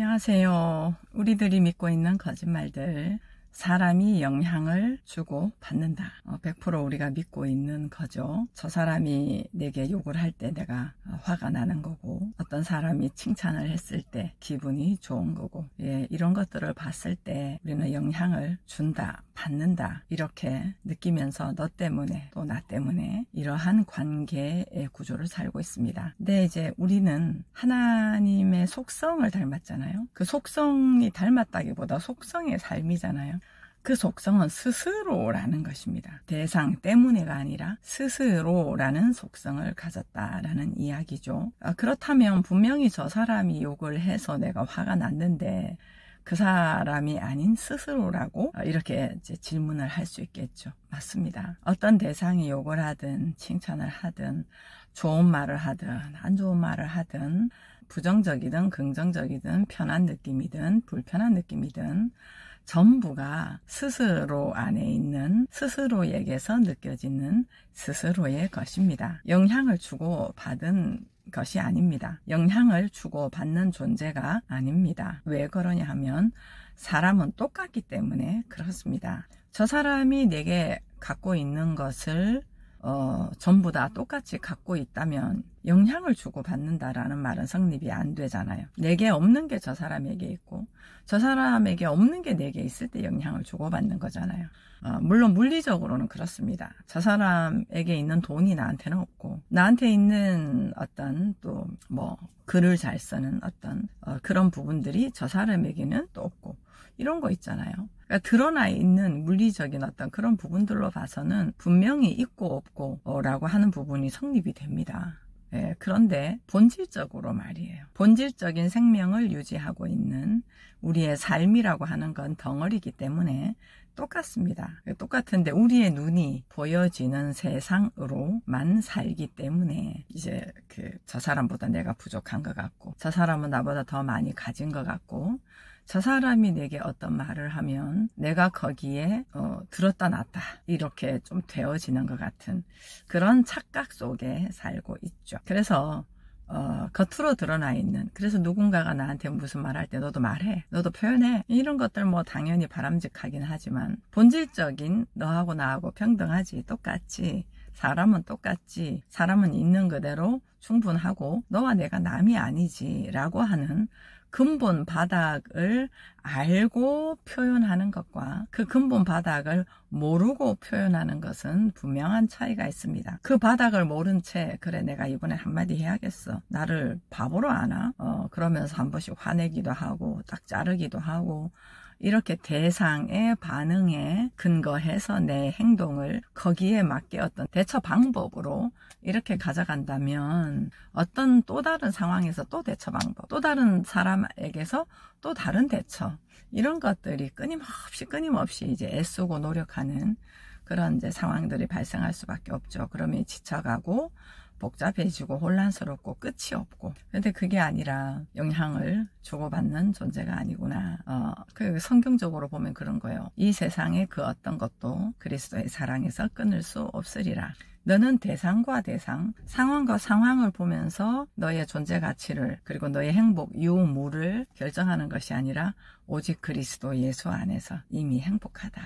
안녕하세요. 우리들이 믿고 있는 거짓말들. 사람이 영향을 주고 받는다. 100% 우리가 믿고 있는 거죠. 저 사람이 내게 욕을 할 때 내가 화가 나는 거고, 어떤 사람이 칭찬을 했을 때 기분이 좋은 거고, 이런 것들을 봤을 때 우리는 영향을 준다, 받는다, 이렇게 느끼면서 너 때문에 또 나 때문에 이러한 관계의 구조를 살고 있습니다. 근데 이제 우리는 하나님의 속성을 닮았잖아요. 그 속성이 닮았다기보다 속성의 삶이잖아요. 그 속성은 스스로라는 것입니다. 대상 때문에가 아니라 스스로라는 속성을 가졌다라는 이야기죠. 그렇다면 분명히 저 사람이 욕을 해서 내가 화가 났는데 그 사람이 아닌 스스로라고 이렇게 이제 질문을 할 수 있겠죠. 맞습니다. 어떤 대상이 욕을 하든 칭찬을 하든 좋은 말을 하든 안 좋은 말을 하든 부정적이든 긍정적이든 편한 느낌이든 불편한 느낌이든 전부가 스스로 안에 있는 스스로에게서 느껴지는 스스로의 것입니다. 영향을 주고 받은 것이 아닙니다. 영향을 주고 받는 존재가 아닙니다. 왜 그러냐 하면 사람은 똑같기 때문에 그렇습니다. 저 사람이 내게 갖고 있는 것을 전부 다 똑같이 갖고 있다면 영향을 주고 받는다라는 말은 성립이 안 되잖아요. 내게 없는 게 저 사람에게 있고 저 사람에게 없는 게 내게 있을 때 영향을 주고 받는 거잖아요. 물론 물리적으로는 그렇습니다. 저 사람에게 있는 돈이 나한테는 없고 나한테 있는 어떤 또 뭐 글을 잘 쓰는 어떤 그런 부분들이 저 사람에게는 또 없고 이런 거 있잖아요. 그러니까 드러나 있는 물리적인 어떤 그런 부분들로 봐서는 분명히 있고 없고 라고 하는 부분이 성립이 됩니다. 그런데 본질적으로 말이에요. 본질적인 생명을 유지하고 있는 우리의 삶이라고 하는 건 덩어리이기 때문에 똑같습니다. 똑같은데 우리의 눈이 보여지는 세상으로만 살기 때문에 이제 저 사람보다 내가 부족한 것 같고 저 사람은 나보다 더 많이 가진 것 같고 저 사람이 내게 어떤 말을 하면 내가 거기에 들었다 놨다 이렇게 좀 되어지는 것 같은 그런 착각 속에 살고 있죠. 그래서 겉으로 드러나 있는, 그래서 누군가가 나한테 무슨 말 할 때 너도 말해, 너도 표현해, 이런 것들 뭐 당연히 바람직하긴 하지만 본질적인 너하고 나하고 평등하지, 똑같지, 사람은 똑같지, 사람은 있는 그대로 충분하고 너와 내가 남이 아니지 라고 하는 근본 바닥을 알고 표현하는 것과 그 근본 바닥을 모르고 표현하는 것은 분명한 차이가 있습니다. 그 바닥을 모른 채 그래 내가 이번에 한마디 해야겠어, 나를 바보로 아나? 그러면서 한 번씩 화내기도 하고 딱 자르기도 하고 이렇게 대상의 반응에 근거해서 내 행동을 거기에 맞게 어떤 대처 방법으로 이렇게 가져간다면 어떤 또 다른 상황에서 또 대처 방법, 또 다른 사람에게서 또 다른 대처, 이런 것들이 끊임없이 이제 애쓰고 노력하는 그런 이제 상황들이 발생할 수밖에 없죠. 그러면 지쳐가고 복잡해지고 혼란스럽고 끝이 없고. 근데 그게 아니라 영향을 주고받는 존재가 아니구나. 그 성경적으로 보면 그런 거예요. 이 세상의 그 어떤 것도 그리스도의 사랑에서 끊을 수 없으리라. 너는 대상과 대상, 상황과 상황을 보면서 너의 존재 가치를 그리고 너의 행복, 유무를 결정하는 것이 아니라 오직 그리스도 예수 안에서 이미 행복하다,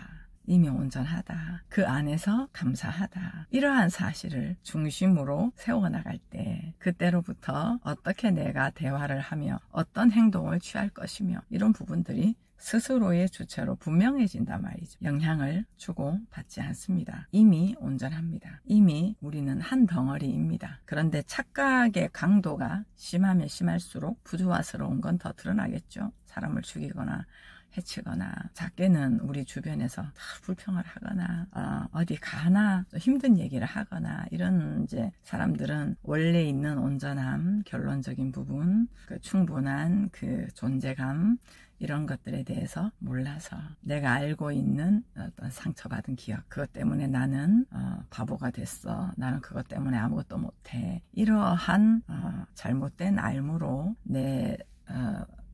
이미 온전하다, 그 안에서 감사하다, 이러한 사실을 중심으로 세워나갈 때 그때로부터 어떻게 내가 대화를 하며 어떤 행동을 취할 것이며 이런 부분들이 스스로의 주체로 분명해진단 말이죠. 영향을 주고 받지 않습니다. 이미 온전합니다. 이미 우리는 한 덩어리입니다. 그런데 착각의 강도가 심하면 심할수록 부조화스러운 건 더 드러나겠죠. 사람을 죽이거나 해치거나 작게는 우리 주변에서 불평을 하거나 어디 가나 힘든 얘기를 하거나 이런 이제 사람들은 원래 있는 온전함, 결론적인 부분, 그 충분한 그 존재감, 이런 것들에 대해서 몰라서 내가 알고 있는 어떤 상처받은 기억, 그것 때문에 나는 바보가 됐어, 나는 그것 때문에 아무것도 못해, 이러한 잘못된 알무로 내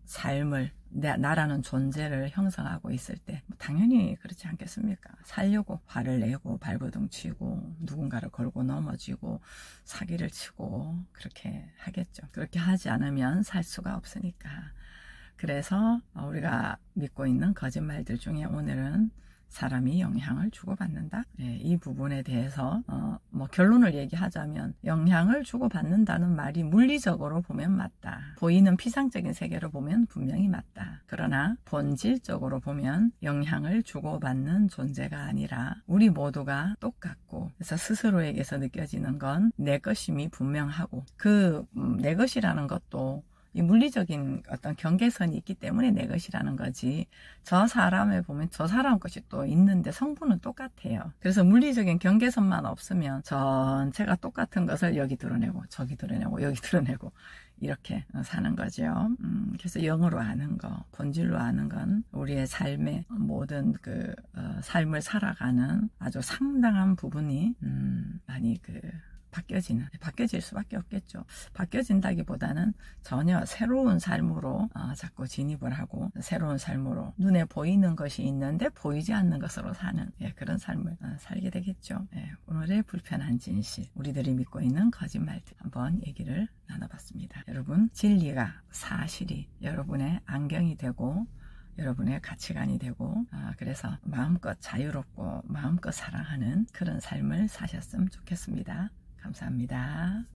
삶을, 나라는 존재를 형성하고 있을 때 당연히 그렇지 않겠습니까? 살려고 화를 내고 발버둥 치고 누군가를 걸고 넘어지고 사기를 치고 그렇게 하겠죠. 그렇게 하지 않으면 살 수가 없으니까. 그래서 우리가 믿고 있는 거짓말들 중에 오늘은 사람이 영향을 주고받는다. 예, 이 부분에 대해서 뭐 결론을 얘기하자면 영향을 주고받는다는 말이 물리적으로 보면 맞다. 보이는 피상적인 세계로 보면 분명히 맞다. 그러나 본질적으로 보면 영향을 주고받는 존재가 아니라 우리 모두가 똑같고, 그래서 스스로에게서 느껴지는 건 내 것임이 분명하고, 그 내 것이라는 것도 이 물리적인 어떤 경계선이 있기 때문에 내 것이라는 거지, 저 사람을 보면 저 사람 것이 또 있는데 성분은 똑같아요. 그래서 물리적인 경계선만 없으면 전체가 똑같은 것을 여기 드러내고 저기 드러내고 여기 드러내고 이렇게 사는 거죠. 그래서 영으로 아는 거, 본질로 아는 건 우리의 삶의 모든 그 삶을 살아가는 아주 상당한 부분이 많이 바뀌어질 수밖에 없겠죠. 바뀌어진다기보다는 전혀 새로운 삶으로 자꾸 진입을 하고, 새로운 삶으로 눈에 보이는 것이 있는데 보이지 않는 것으로 사는 그런 삶을 살게 되겠죠. 오늘의 불편한 진실, 우리들이 믿고 있는 거짓말들 한번 얘기를 나눠봤습니다. 여러분, 진리가, 사실이 여러분의 안경이 되고 여러분의 가치관이 되고, 그래서 마음껏 자유롭고 마음껏 사랑하는 그런 삶을 사셨으면 좋겠습니다. 감사합니다.